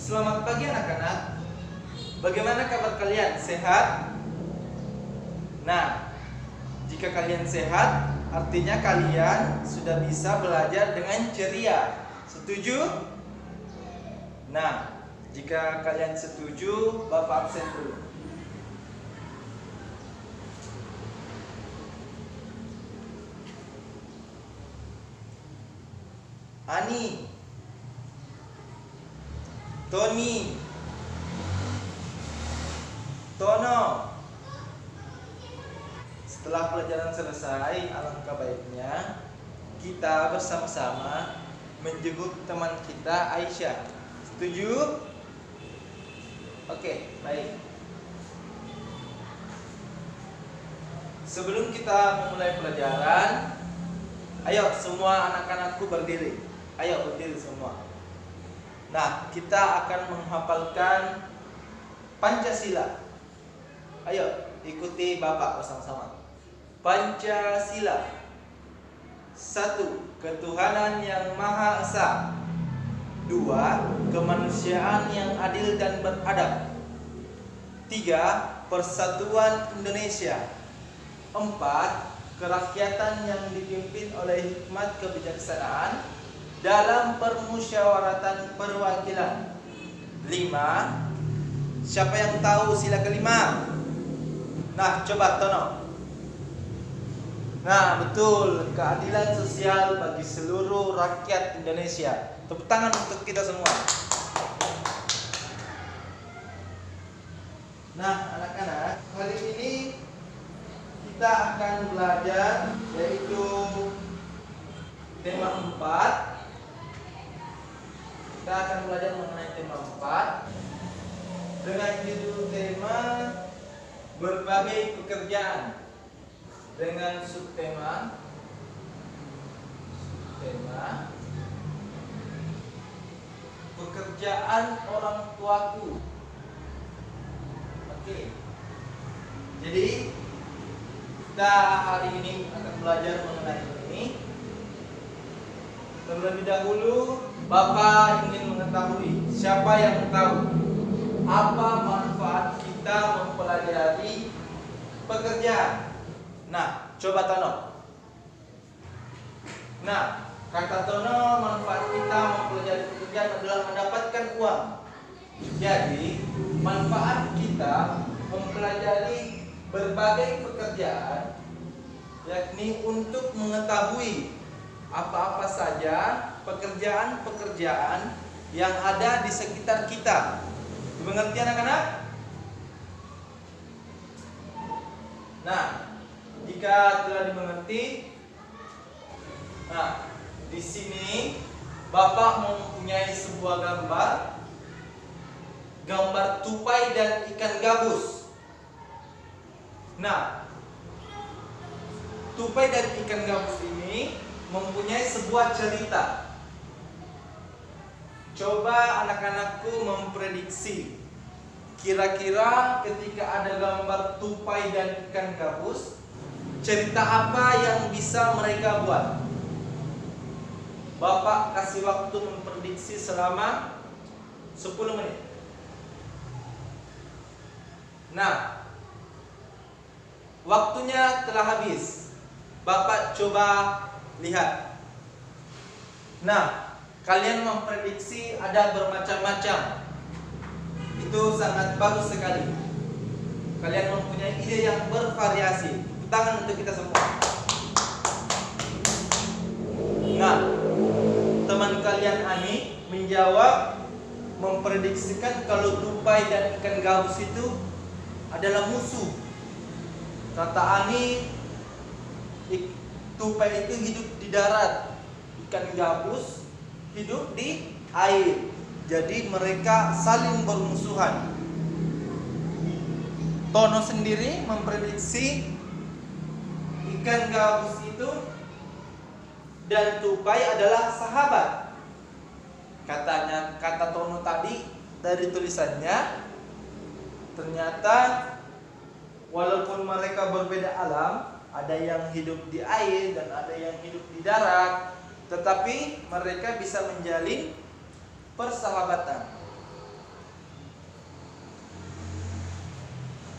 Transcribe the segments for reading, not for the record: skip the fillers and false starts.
Selamat pagi anak-anak. Bagaimana kabar kalian? Sehat? Nah, jika kalian sehat, artinya kalian sudah bisa belajar dengan ceria. Setuju? Nah, jika kalian setuju, Bapak absen dulu. Ani, Tony, Tono. Setelah pelajaran selesai, alangkah baiknya kita bersama-sama menjenguk teman kita Aisyah. Setuju? Oke, baik. Sebelum kita memulai pelajaran, ayo semua anak-anakku berdiri. Ayo berdiri semua. Nah, kita akan menghafalkan Pancasila. Ayo, ikuti Bapak bersama-sama. Pancasila. 1. Ketuhanan yang Maha Esa. 2. Kemanusiaan yang adil dan beradab. 3. Persatuan Indonesia. 4. Kerakyatan yang dipimpin oleh hikmat kebijaksanaan dalam permusyawaratan perwakilan. 5. Siapa yang tahu sila kelima? Nah, coba Tono. Nah, betul, keadilan sosial bagi seluruh rakyat Indonesia. Tepuk tangan untuk kita semua. Nah, anak-anak, hari ini kita akan belajar yaitu tema 4. Kita akan belajar mengenai tema 4 dengan judul tema berbagai pekerjaan, dengan subtema pekerjaan orang tuaku. Oke. Jadi kita hari ini akan belajar mengenai ini. Terlebih dahulu Bapak ingin mengetahui, siapa yang tahu apa manfaat kita mempelajari pekerjaan? Nah, coba Tono. Nah, kata Tono, manfaat kita mempelajari pekerjaan adalah mendapatkan uang. Jadi, manfaat kita mempelajari berbagai pekerjaan yakni untuk mengetahui apa-apa saja pekerjaan-pekerjaan yang ada di sekitar kita. Dimengerti anak-anak? Nah, jika telah dimengerti, nah, di sini Bapak mempunyai sebuah gambar tupai dan ikan gabus. Nah, tupai dan ikan gabus ini mempunyai sebuah cerita. Coba anak-anakku memprediksi, kira-kira ketika ada gambar tupai dan ikan gabus, cerita apa yang bisa mereka buat? Bapak kasih waktu memprediksi selama 10 menit. Nah, waktunya telah habis. Bapak coba lihat. Nah, kalian memprediksi ada bermacam-macam. Itu sangat bagus sekali. Kalian mempunyai ide yang bervariasi. Tangan untuk kita semua. Nah, teman kalian Ani menjawab, memprediksikan kalau tupai dan ikan gabus itu adalah musuh. Kata Ani, tupai itu hidup di darat, ikan gabus hidup di air. Jadi mereka saling bermusuhan. Tono sendiri memprediksi ikan gabus itu dan tupai adalah sahabat. Kata Tono tadi dari tulisannya, ternyata walaupun mereka berbeda alam, ada yang hidup di air dan ada yang hidup di darat, tetapi mereka bisa menjalin persahabatan.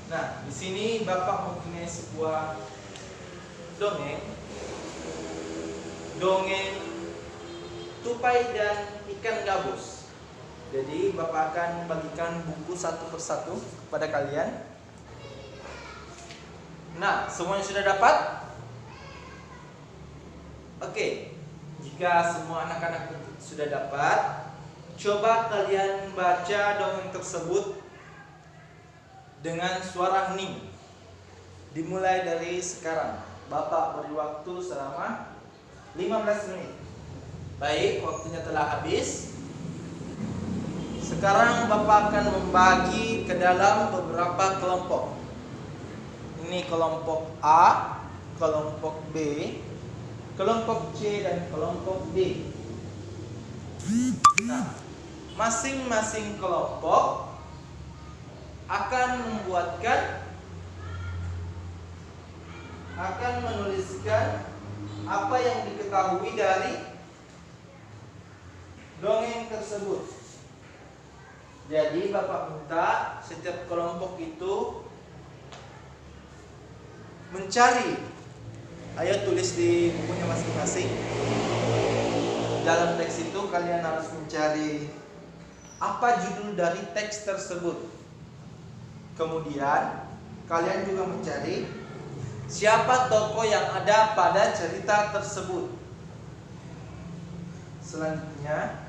Nah, di sini Bapak mempunyai sebuah dongeng tupai dan ikan gabus. Jadi Bapak akan bagikan buku satu persatu kepada kalian. Nah, semuanya sudah dapat? Oke, jika semua anak-anak sudah dapat, coba kalian baca dongeng tersebut dengan suara hening. Dimulai dari sekarang. Bapak beri waktu selama 15 menit. Baik, waktunya telah habis. Sekarang Bapak akan membagi ke dalam beberapa kelompok. Ini kelompok A, kelompok B, kelompok C, dan kelompok D. Nah, masing-masing kelompok akan menuliskan apa yang diketahui dari dongeng tersebut. Jadi Bapak minta setiap kelompok itu mencari. Ayo tulis di bukunya masing-masing. Dalam teks itu kalian harus mencari apa judul dari teks tersebut. Kemudian kalian juga mencari siapa tokoh yang ada pada cerita tersebut. Selanjutnya,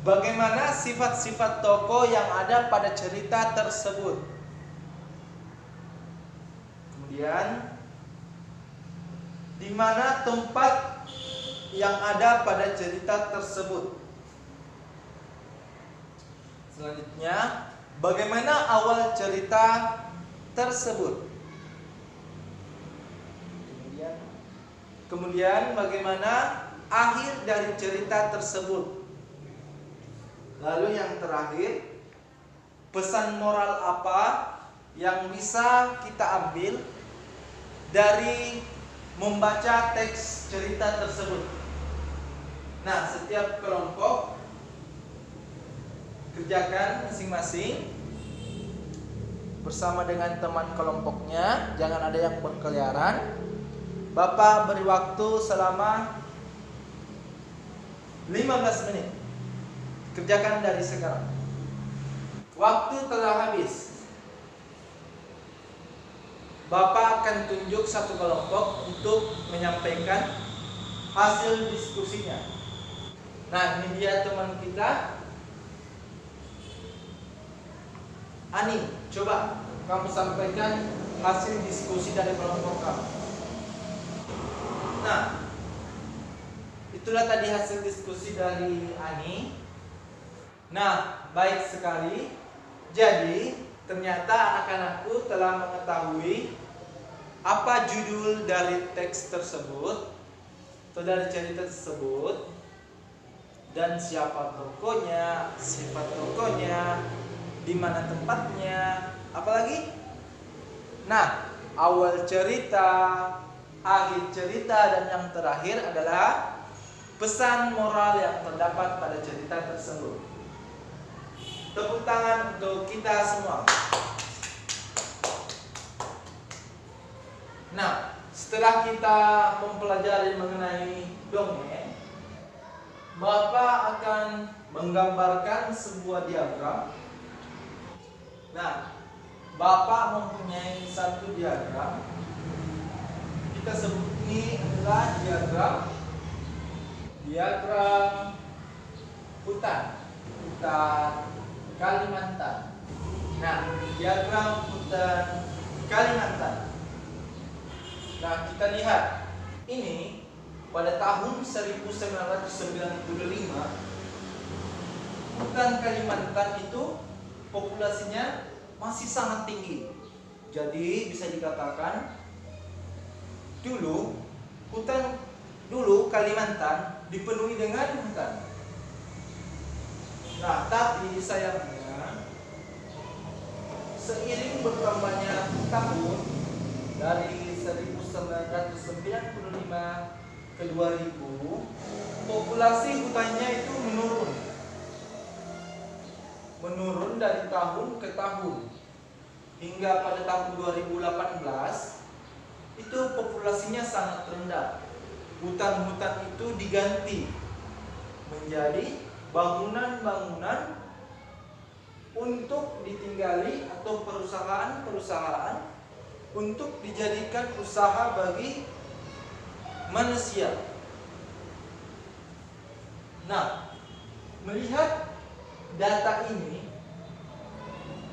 bagaimana sifat-sifat tokoh yang ada pada cerita tersebut. Kemudian, di mana tempat yang ada pada cerita tersebut. Selanjutnya, bagaimana awal cerita tersebut. Kemudian bagaimana akhir dari cerita tersebut. Lalu yang terakhir, pesan moral apa yang bisa kita ambil dari membaca teks cerita tersebut. Nah, setiap kelompok kerjakan masing-masing bersama dengan teman kelompoknya, jangan ada yang berkeliaran. Bapak beri waktu selama 15 menit. Kerjakan dari sekarang. Waktu telah habis. Bapak akan tunjuk satu kelompok untuk menyampaikan hasil diskusinya. Nah, ini dia teman kita, Ani. Coba kamu sampaikan hasil diskusi dari kelompok kamu. Nah, itulah tadi hasil diskusi dari Ani. Nah, baik sekali. Jadi, ternyata anak-anakku telah mengetahui apa judul dari teks tersebut atau dari cerita tersebut, dan siapa tokohnya, sifat tokohnya, di mana tempatnya, apalagi? Nah, awal cerita, akhir cerita, dan yang terakhir adalah pesan moral yang terdapat pada cerita tersebut. Tepuk tangan untuk kita semua. Nah, setelah kita mempelajari mengenai dongeng, Bapak akan menggambarkan sebuah diagram. Nah, Bapak mempunyai satu diagram. Kita sebut ini adalah diagram hutan Kalimantan. Nah, diagram hutan Kalimantan. Nah, kita lihat ini pada tahun 1995 hutan Kalimantan itu populasinya masih sangat tinggi. Jadi bisa dikatakan dulu Kalimantan dipenuhi dengan hutan. Nah, tapi sayangnya seiring bertambahnya tahun dari 1995 ke 2000, populasi hutannya itu menurun dari tahun ke tahun. hingga pada tahun 2018 itu populasinya sangat rendah. Hutan-hutan itu diganti menjadi bangunan-bangunan untuk ditinggali atau perusahaan-perusahaan untuk dijadikan usaha bagi manusia. Nah, melihat data ini,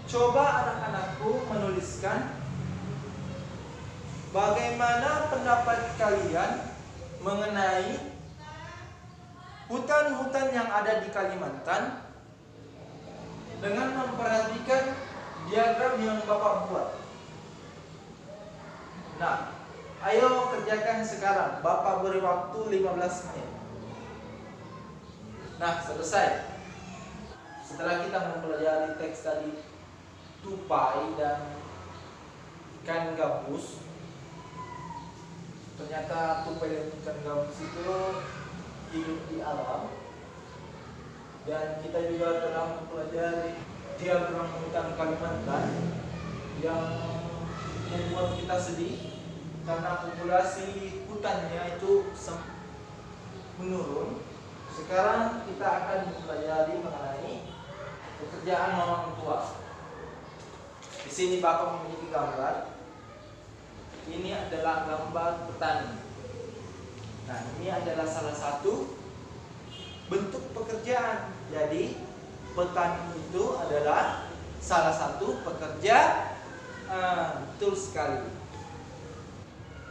coba anak-anakku menuliskan bagaimana pendapat kalian mengenai hutan-hutan yang ada di Kalimantan dengan memperhatikan diagram yang Bapak buat. Nah, ayo kerjakan sekarang. Bapak beri waktu 15 menit. Nah, selesai. Setelah kita mempelajari teks tadi tupai dan ikan gabus, ternyata tupai dan ikan gabus itu hidup di alam, dan kita juga telah mempelajari diagram hutan Kalimantan yang membuat kita sedih karena populasi hutannya itu menurun. Sekarang kita akan mempelajari mengenai pekerjaan orang tua. Di sini Bapak memiliki gambar. Ini adalah gambar petani. Nah, ini adalah salah satu bentuk pekerjaan. Jadi, petani itu adalah salah satu pekerja. Betul sekali.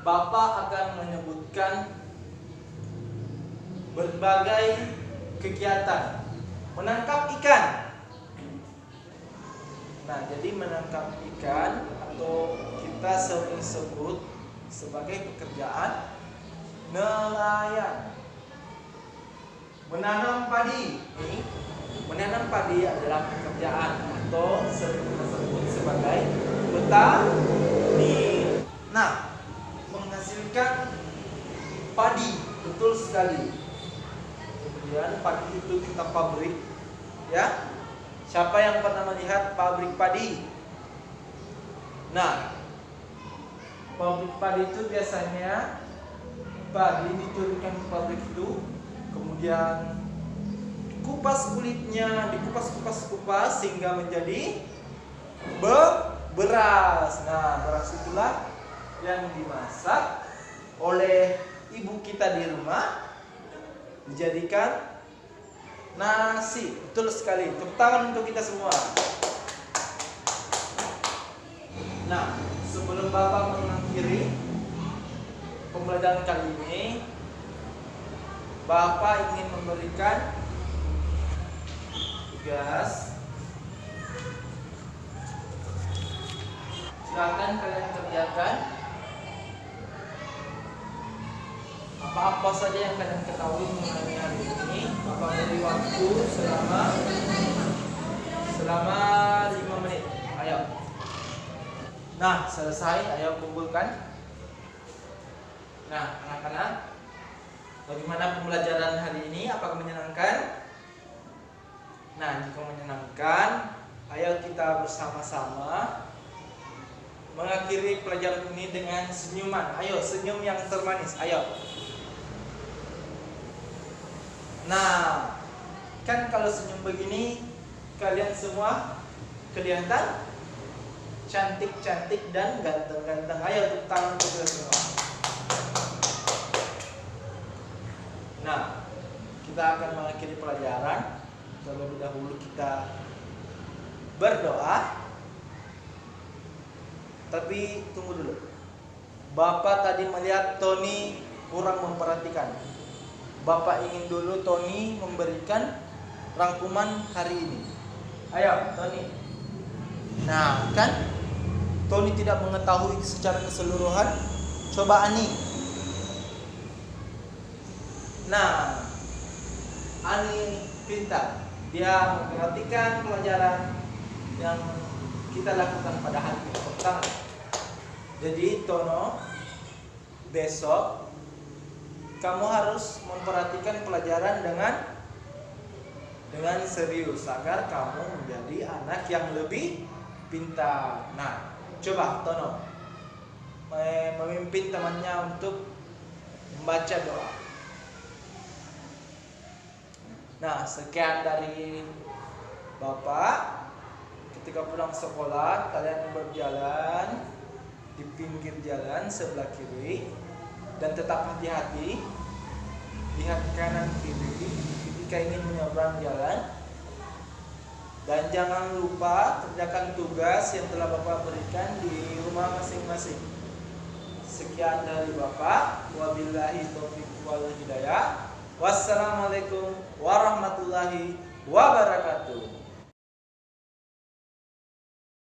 Bapak akan menyebutkan berbagai kegiatan. Menangkap ikan. Nah, jadi menangkap ikan atau kita sering sebut sebagai pekerjaan nelayan. Menanam padi. Menanam padi adalah pekerjaan atau sering kita sebut sebagai petani. Nah, menghasilkan padi, betul sekali. Kemudian padi itu kita pabrik, ya. Siapa yang pernah melihat pabrik padi? Nah, pabrik padi itu biasanya padi diturunkan ke pabrik itu, kemudian dikupas kulitnya, dikupas sehingga menjadi beras. Nah, beras itulah yang dimasak oleh ibu kita di rumah, dijadikan nasi. Betul sekali. Tepuk tangan untuk kita semua. Nah, sebelum Bapak mengakhiri pembelajaran kali ini, Bapak ingin memberikan tugas. Silakan kalian kerjakan apa-apa saja yang kalian ketahui mengenai hari ini. Bapak beri waktu selama 5 menit. Ayo. Nah, selesai. Ayo kumpulkan. Nah, anak-anak, bagaimana pembelajaran hari ini? Apakah menyenangkan? Nah, jika menyenangkan, ayo kita bersama-sama mengakhiri pelajaran ini dengan senyuman. Ayo, senyum yang termanis. Ayo. Nah, kan kalau senyum begini, kalian semua kelihatan cantik-cantik dan ganteng-ganteng. Ayo, tepuk tangan untuk kita semua. Nah, kita akan mengakhiri pelajaran. Terlebih dahulu kita berdoa. Tapi tunggu dulu. Bapak tadi melihat Tony kurang memperhatikan. Bapak ingin dulu Tony memberikan rangkuman hari ini. Ayo, Tony. Nah, kan Tony tidak mengetahui secara keseluruhan. Coba Ani. Nah, Ani pintar. Dia memperhatikan pelajaran yang kita lakukan pada hari pertama. Jadi Tono, besok kamu harus memperhatikan pelajaran dengan serius agar kamu menjadi anak yang lebih pintar. Nah, coba Tono memimpin temannya untuk membaca doa. Nah, sekian dari Bapak. Ketika pulang sekolah, kalian berjalan di pinggir jalan sebelah kiri dan tetap hati-hati, lihat kanan kiri ketika ingin menyeberang jalan, dan jangan lupa kerjakan tugas yang telah Bapak berikan di rumah masing-masing. Sekian dari Bapak. Wabillahi taufiq wal hidayah. Wassalamualaikum warahmatullahi wabarakatuh.